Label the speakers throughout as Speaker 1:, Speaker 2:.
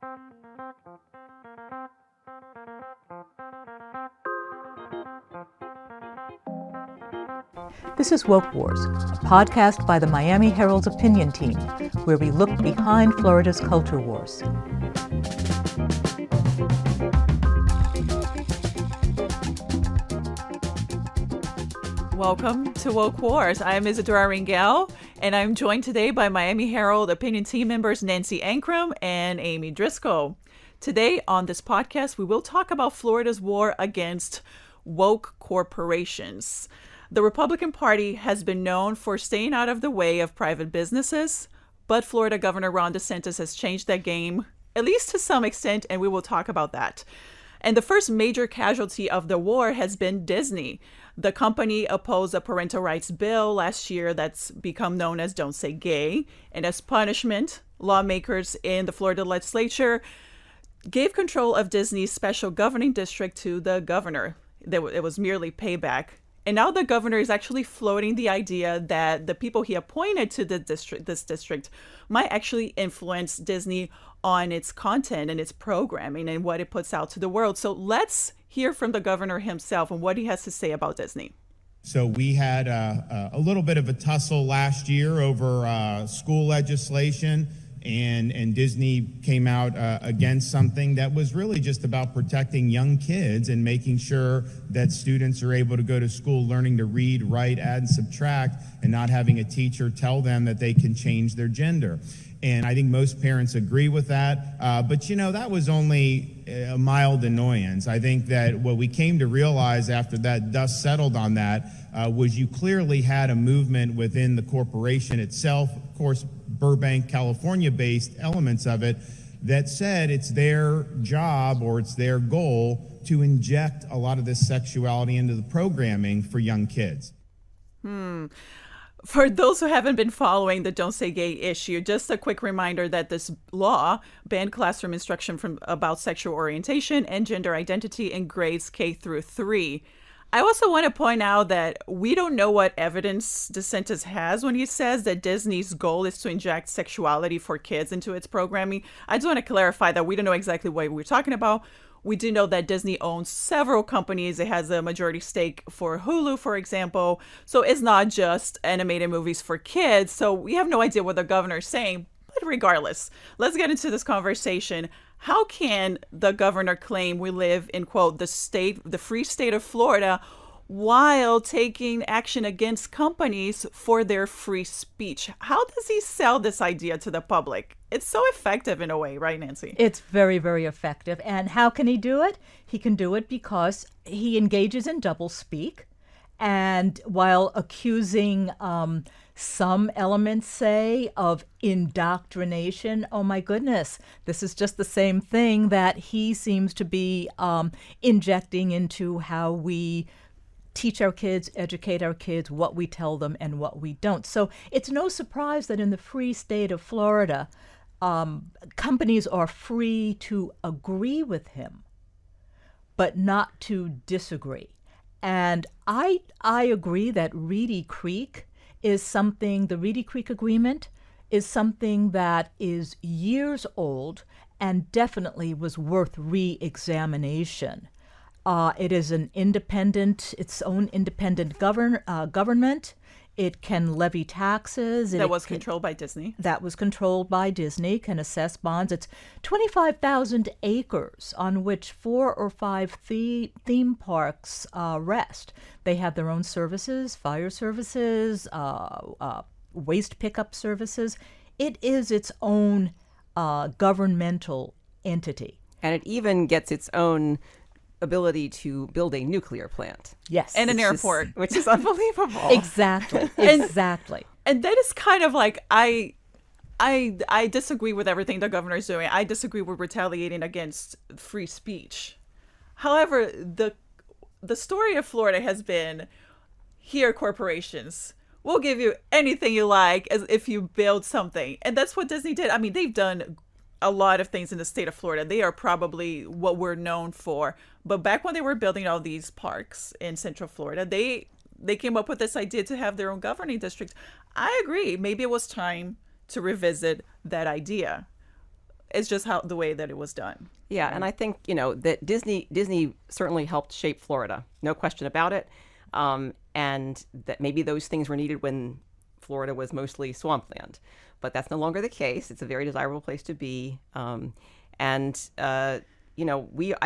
Speaker 1: This is Woke Wars, a podcast by the Miami Herald's opinion team, where we look behind Florida's culture wars.
Speaker 2: Welcome to Woke Wars. I'm Isadora Ringel, and I'm joined today by Miami Herald opinion team members Nancy Ankrum and Amy Driscoll. Today on this podcast, we will talk about Florida's war against woke corporations. The Republican Party has been known for staying out of the way of private businesses, but Florida Governor Ron DeSantis has changed that game, at least to some extent, and we will talk about that. And the first major casualty of the war has been Disney. The company opposed a parental rights bill last year that's become known as Don't Say Gay. And as punishment, lawmakers in the Florida legislature gave control of Disney's special governing district to the governor. It was merely payback. And now the governor is actually floating the idea that the people he appointed to this district might actually influence Disney on its content and its programming and what it puts out to the world. So let's hear from the governor himself and what he has to say about Disney.
Speaker 3: So we had a little bit of a tussle last year over school legislation, and Disney came out against something that was really just about protecting young kids and making sure that students are able to go to school learning to read, write, add, and subtract, and not having a teacher tell them that they can change their gender. And I think most parents agree with that. But, that was only a mild annoyance. I think that what we came to realize after that dust settled on that was you clearly had a movement within the corporation itself, of course, Burbank, California-based elements of it, that said it's their job or it's their goal to inject a lot of this sexuality into the programming for young kids.
Speaker 2: For those who haven't been following the Don't Say Gay issue, just a quick reminder that this law banned classroom instruction about sexual orientation and gender identity in grades K through 3. I also want to point out that we don't know what evidence DeSantis has when he says that Disney's goal is to inject sexuality for kids into its programming. I just want to clarify that we don't know exactly what we're talking about. We do know that Disney owns several companies. It has a majority stake for Hulu, for example. So it's not just animated movies for kids. So we have no idea what the governor is saying. But regardless, let's get into this conversation. How can the governor claim we live in, quote, the free state of Florida, while taking action against companies for their free speech? How does he sell this idea to the public? It's so effective in a way, right, Nancy?
Speaker 1: It's very, very effective. And how can he do it? He can do it because he engages in doublespeak. And while accusing some elements, say, of indoctrination, oh my goodness, this is just the same thing that he seems to be injecting into how we teach our kids, educate our kids, what we tell them and what we don't. So it's no surprise that in the free state of Florida, companies are free to agree with him, but not to disagree. And I agree that Reedy Creek is something, the Reedy Creek Agreement is something that is years old and definitely was worth re-examination. It is its own independent government. It can levy taxes.
Speaker 2: That was controlled by Disney.
Speaker 1: That was controlled by Disney, can assess bonds. It's 25,000 acres on which 4 or 5 theme parks rest. They have their own services, fire services, waste pickup services. It is its own governmental entity.
Speaker 4: And it even gets its own ability to build a nuclear plant.
Speaker 1: Yes.
Speaker 2: And an airport.
Speaker 4: Which is unbelievable.
Speaker 1: Exactly. Exactly.
Speaker 2: And that is kind of like, I disagree with everything the governor is doing. I disagree with retaliating against free speech. However, the story of Florida has been, here corporations, we'll give you anything you like as if you build something. And that's what Disney did. I mean, they've done a lot of things in the state of Florida. They are probably what we're known for. But back when they were building all these parks in Central Florida, they came up with this idea to have their own governing district. I agree. Maybe it was time to revisit that idea. It's just how the way that it was done.
Speaker 4: Yeah, and I think that Disney certainly helped shape Florida, no question about it, and that maybe those things were needed when Florida was mostly swampland, but that's no longer the case. It's a very desirable place to be, and I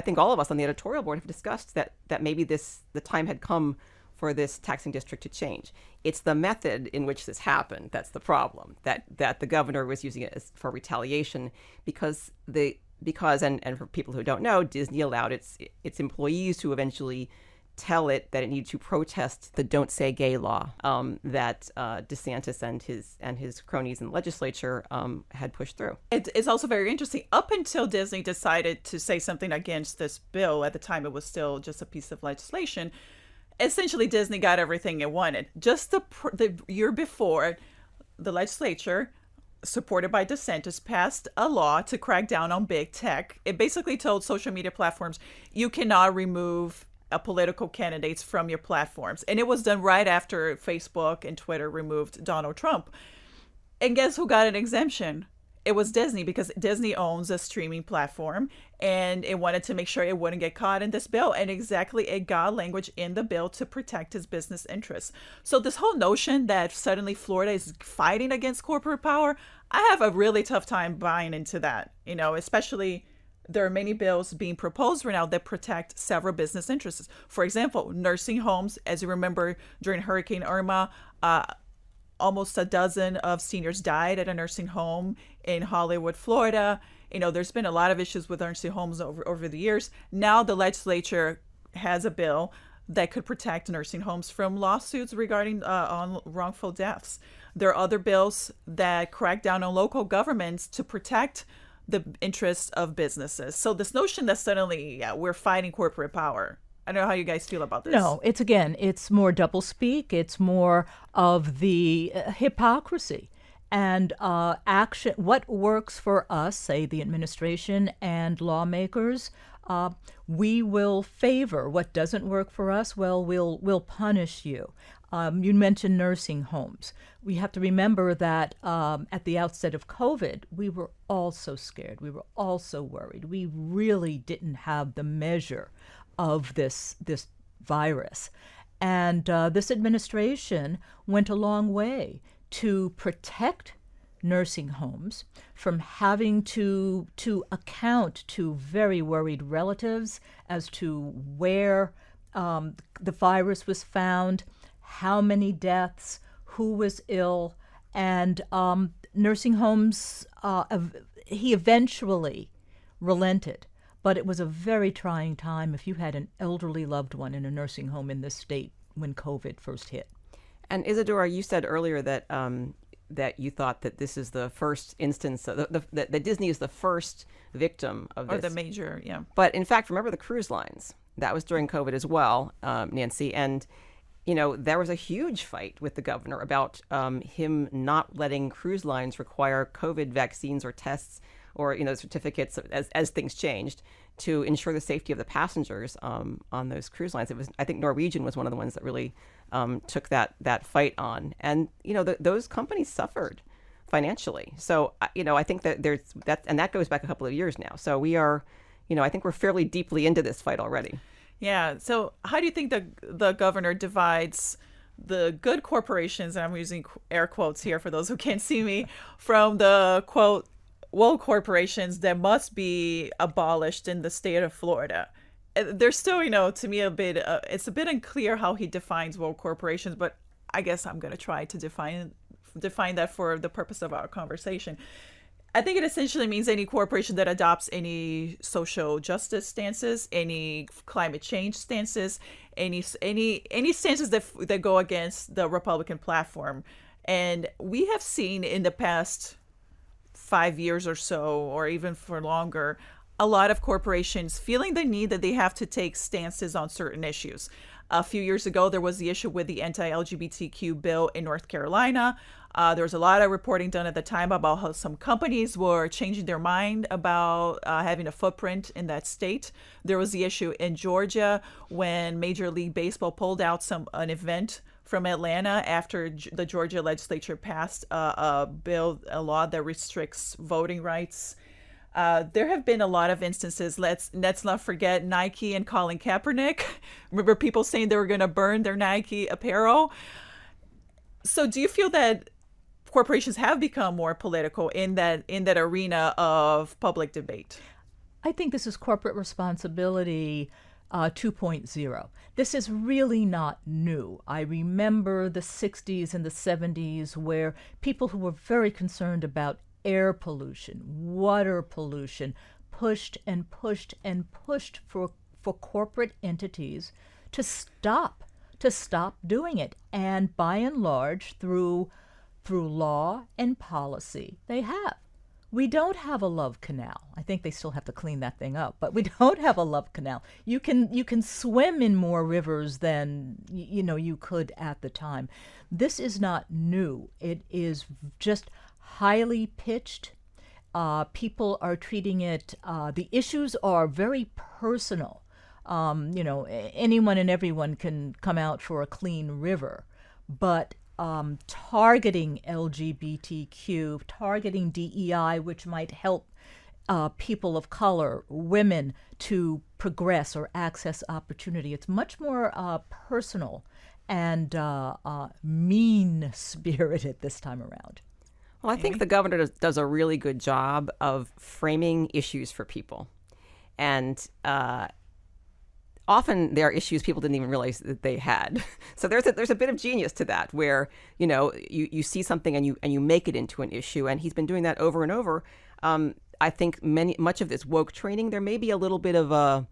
Speaker 4: think all of us on the editorial board have discussed that maybe the time had come for this taxing district to change. It's the method in which this happened that's the problem. That the governor was using it for retaliation because and for people who don't know, Disney allowed its employees to eventually tell it that it needed to protest the "Don't Say Gay" law that DeSantis and his cronies in the legislature had pushed through.
Speaker 2: It's also very interesting. Up until Disney decided to say something against this bill, at the time it was still just a piece of legislation. Essentially, Disney got everything it wanted. Just the year before, the legislature, supported by DeSantis, passed a law to crack down on big tech. It basically told social media platforms, you cannot remove political candidates from your platforms. And it was done right after Facebook and Twitter removed Donald Trump. And guess who got an exemption? It was Disney, because Disney owns a streaming platform and it wanted to make sure it wouldn't get caught in this bill. And exactly, it got language in the bill to protect its business interests. So this whole notion that suddenly Florida is fighting against corporate power, I have a really tough time buying into that, especially there are many bills being proposed right now that protect several business interests. For example, nursing homes. As you remember, during Hurricane Irma, almost a dozen of seniors died at a nursing home in Hollywood, Florida. There's been a lot of issues with nursing homes over the years. Now the legislature has a bill that could protect nursing homes from lawsuits regarding on wrongful deaths. There are other bills that crack down on local governments to protect the interests of businesses. So this notion that suddenly we're fighting corporate power, I don't know how you guys feel about this.
Speaker 1: No, it's more doublespeak. It's more of the hypocrisy and action. What works for us, say the administration and lawmakers, we will favor. What doesn't work for us, well, we'll punish you. You mentioned nursing homes. We have to remember that at the outset of COVID, we were all so scared. We were all so worried. We really didn't have the measure of this virus. And this administration went a long way to protect nursing homes from having to account to very worried relatives as to where the virus was found, how many deaths, who was ill, and nursing homes, he eventually relented. But it was a very trying time if you had an elderly loved one in a nursing home in this state when COVID first hit.
Speaker 4: And Isadora, you said earlier that that you thought that this is the first instance, that Disney is the first victim of this.
Speaker 2: Or the major, yeah.
Speaker 4: But in fact, remember the cruise lines. That was during COVID as well, Nancy. And, there was a huge fight with the governor about him not letting cruise lines require COVID vaccines or tests or, certificates as things changed to ensure the safety of the passengers on those cruise lines. I think Norwegian was one of the ones that really took that fight on. And, those companies suffered financially. So, I think that and that goes back a couple of years now. So we are, I think we're fairly deeply into this fight already.
Speaker 2: Yeah. So how do you think the governor divides the good corporations, and I'm using air quotes here for those who can't see me, from the, quote, woke corporations that must be abolished in the state of Florida? There's still, to me, it's a bit unclear how he defines woke corporations, but I guess I'm going to try to define that for the purpose of our conversation. I think it essentially means any corporation that adopts any social justice stances, any climate change stances, any stances that go against the Republican platform. And we have seen in the past 5 years or so, or even for longer, a lot of corporations feeling the need that they have to take stances on certain issues. A few years ago, there was the issue with the anti-LGBTQ bill in North Carolina. There was a lot of reporting done at the time about how some companies were changing their mind about having a footprint in that state. There was the issue in Georgia when Major League Baseball pulled out an event from Atlanta after the Georgia legislature passed a law that restricts voting rights. There have been a lot of instances. Let's not forget Nike and Colin Kaepernick. Remember people saying they were going to burn their Nike apparel. So do you feel that corporations have become more political in that arena of public debate?
Speaker 1: I think this is corporate responsibility 2.0. This is really not new. I remember the 60s and the 70s where people who were very concerned about air pollution, water pollution, pushed and pushed and pushed for corporate entities to stop doing it. And by and large, through law and policy, they have. We don't have a love canal. I think they still have to clean that thing up, but we don't have a love canal. You can swim in more rivers than you could at the time. This is not new. It is just highly pitched. People are treating it. The issues are very personal. Anyone and everyone can come out for a clean river, but targeting LGBTQ, targeting DEI, which might help people of color, women, to progress or access opportunity. It's much more personal and mean-spirited this time around.
Speaker 4: Well, I think the governor does a really good job of framing issues for people. And often there are issues people didn't even realize that they had. So there's a bit of genius to that, where you see something and you make it into an issue, and he's been doing that over and over. I think much of this woke training, there may be a little bit of a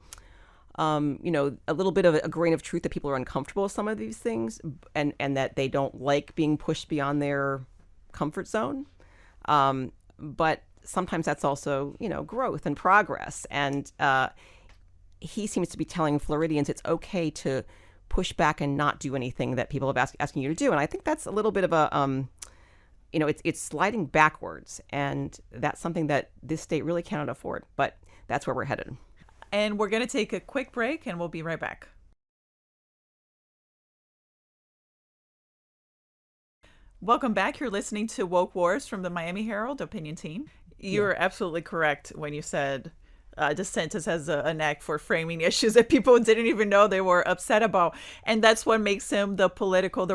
Speaker 4: grain of truth that people are uncomfortable with some of these things, and that they don't like being pushed beyond their comfort zone. But sometimes that's also growth and progress, and he seems to be telling Floridians it's okay to push back and not do anything that people have asking you to do. And I think that's a little bit of a, it's sliding backwards. And that's something that this state really cannot afford. But that's where we're headed.
Speaker 2: And we're going to take a quick break, and we'll be right back. Welcome back. You're listening to Woke Wars from the Miami Herald opinion team. You're absolutely correct when you said DeSantis has a knack for framing issues that people didn't even know they were upset about. And that's what makes him the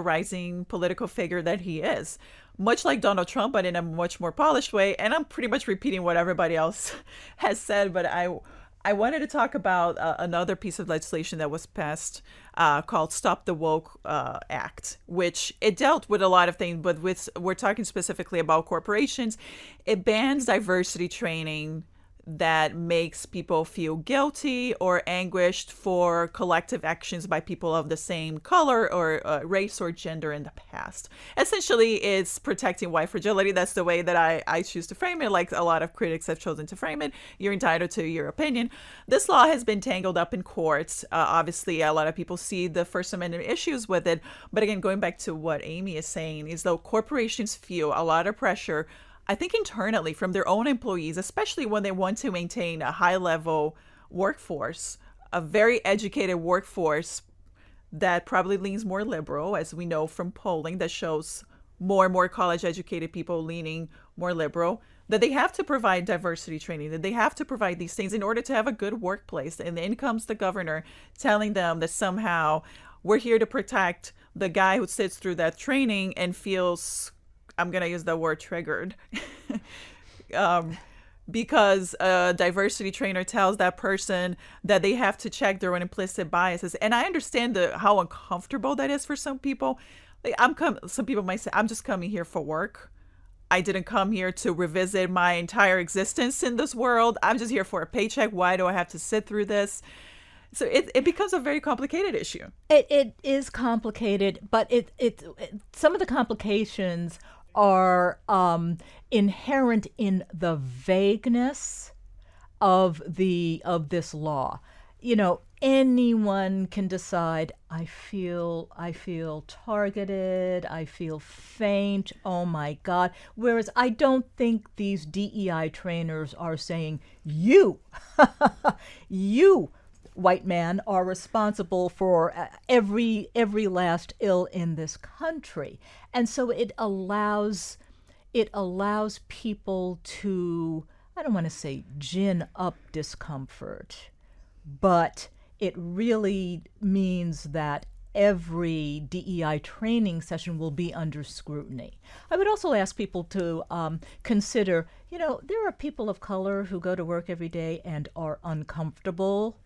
Speaker 2: rising political figure that he is. Much like Donald Trump, but in a much more polished way. And I'm pretty much repeating what everybody else has said, but I wanted to talk about another piece of legislation that was passed called Stop the Woke Act, which it dealt with a lot of things, but we're talking specifically about corporations. It bans diversity training that makes people feel guilty or anguished for collective actions by people of the same color or race or gender in the past. Essentially, it's protecting white fragility. That's the way that I choose to frame it, like a lot of critics have chosen to frame it. You're entitled to your opinion. This law has been tangled up in courts. Obviously, a lot of people see the First Amendment issues with it. But again, going back to what Amy is saying, is though corporations feel a lot of pressure, I think internally from their own employees, especially when they want to maintain a high-level workforce, a very educated workforce that probably leans more liberal, as we know from polling that shows more and more college-educated people leaning more liberal, that they have to provide diversity training, that they have to provide these things in order to have a good workplace. And then comes the governor telling them that somehow we're here to protect the guy who sits through that training and feels, I'm going to use the word triggered, because a diversity trainer tells that person that they have to check their own implicit biases. And I understand how uncomfortable that is for some people. Some people might say, I'm just coming here for work. I didn't come here to revisit my entire existence in this world. I'm just here for a paycheck. Why do I have to sit through this? So it becomes a very complicated issue.
Speaker 1: It is complicated, but some of the complications are inherent in the vagueness of this law. Anyone can decide, I feel targeted, I feel faint, oh my God. Whereas I don't think these DEI trainers are saying, you white man are responsible for every last ill in this country. And so it allows people to I don't want to say gin up discomfort, but it really means that every DEI training session will be under scrutiny. I would also ask people to consider, there are people of color who go to work every day and are uncomfortable.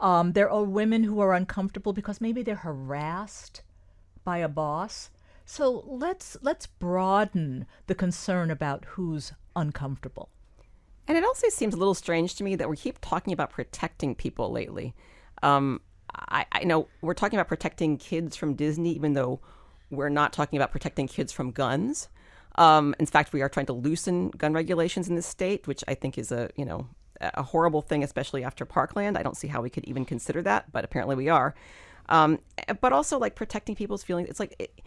Speaker 1: There are women who are uncomfortable because maybe they're harassed by a boss. So let's broaden the concern about who's uncomfortable.
Speaker 4: And it also seems a little strange to me that we keep talking about protecting people lately. I know we're talking about protecting kids from Disney, even though we're not talking about protecting kids from guns. In fact, we are trying to loosen gun regulations in this state, which I think is a horrible thing, especially after Parkland. I don't see how we could even consider that, but apparently we are. But also like protecting people's feelings. It's like,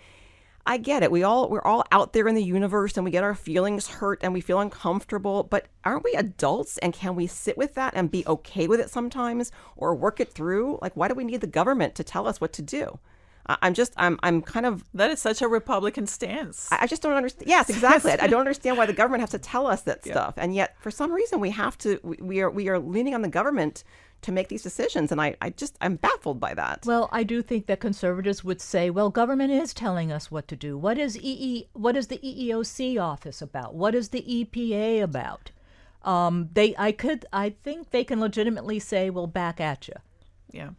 Speaker 4: I get it. We're all out there in the universe and we get our feelings hurt and we feel uncomfortable, but aren't we adults and can we sit with that and be okay with it sometimes or work it through? Like, why do we need the government to tell us what to do? I'm kind of...
Speaker 2: That is such a Republican stance.
Speaker 4: I just don't understand. Yes, exactly. I don't understand why the government has to tell us that stuff. And yet, for some reason, we are leaning on the government to make these decisions. And I'm baffled by that.
Speaker 1: Well, I do think that conservatives would say, well, government is telling us what to do. What is the EEOC office about? What is the EPA about? I think they can legitimately say, well, back at you.
Speaker 2: Yeah.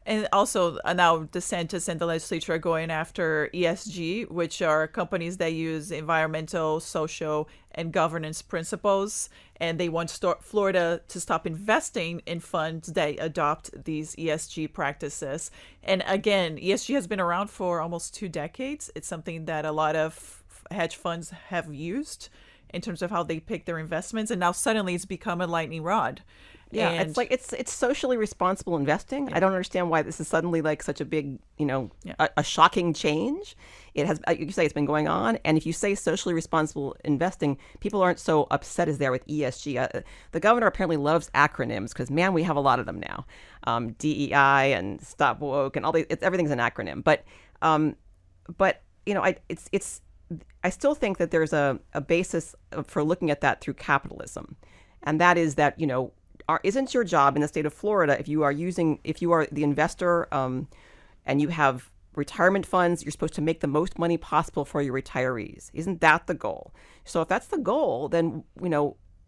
Speaker 2: And also now DeSantis and the legislature are going after ESG, which are companies that use environmental, social, and governance principles. And they want Florida to stop investing in funds that adopt these ESG practices. And again, ESG has been around for almost 2 decades. It's something that a lot of hedge funds have used in terms of how they pick their investments. And now suddenly it's become a lightning rod.
Speaker 4: Yeah,
Speaker 2: and
Speaker 4: it's like it's socially responsible investing. Yeah. I don't understand why this is suddenly like such a big, a shocking change. It has, you say it's been going on. And if you say socially responsible investing, people aren't so upset as they are with ESG. The governor apparently loves acronyms because, man, we have a lot of them now. DEI and Stop Woke and all these, everything's an acronym. But I still think that there's a basis for looking at that through capitalism. And that is that, isn't your job in the state of Florida, if you are the investor and you have retirement funds, you're supposed to make the most money possible for your retirees. Isn't that the goal? So if that's the goal, then,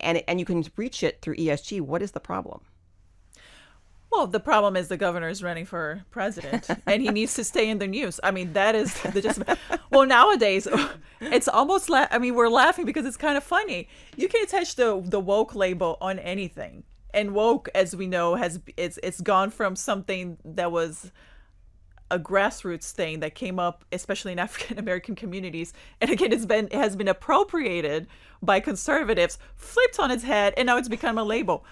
Speaker 4: and you can reach it through ESG, what is the problem?
Speaker 2: Well, the problem is the governor is running for president and he needs to stay in the news. I mean, that is well, nowadays it's almost we're laughing because it's kind of funny. You can attach the woke label on anything. And woke, as we know, it's gone from something that was a grassroots thing that came up, especially in African American communities. And again, it has been appropriated by conservatives, flipped on its head, and now it's become a label.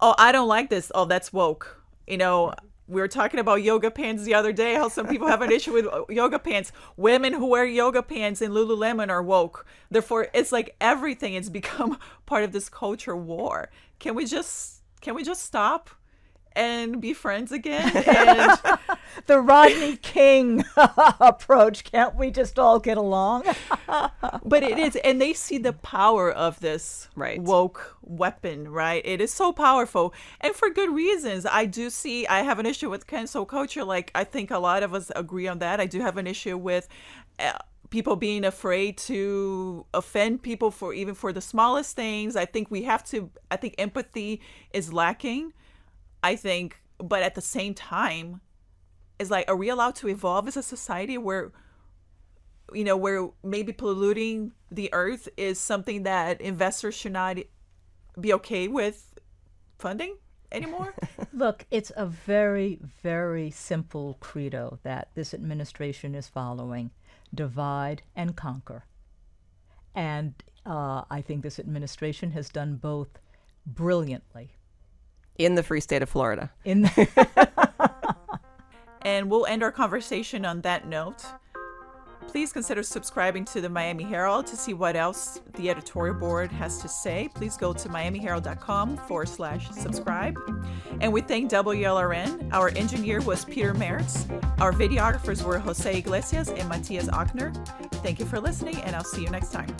Speaker 2: Oh, I don't like this. Oh, that's woke. We were talking about yoga pants the other day, how some people have an issue with yoga pants. Women who wear yoga pants in Lululemon are woke. Therefore, it's like everything. It's become part of this culture war. Can we just stop and be friends again? And
Speaker 1: the Rodney King approach. Can't we just all get along?
Speaker 2: But it is, and they see the power of this woke weapon, right? It is so powerful, and for good reasons. I have an issue with cancel culture. Like, I think a lot of us agree on that. I do have an issue with people being afraid to offend people for the smallest things. I think empathy is lacking. But at the same time, it's like, are we allowed to evolve as a society where maybe polluting the earth is something that investors should not be okay with funding anymore?
Speaker 1: Look, it's a very, very simple credo that this administration is following: divide and conquer. And I think this administration has done both brilliantly.
Speaker 4: In the free state of Florida.
Speaker 2: And we'll end our conversation on that note. Please consider subscribing to the Miami Herald to see what else the editorial board has to say. Please go to miamiherald.com/subscribe. And we thank WLRN. Our engineer was Peter Mertz. Our videographers were José Iglesias and Matias Ocner. Thank you for listening, and I'll see you next time.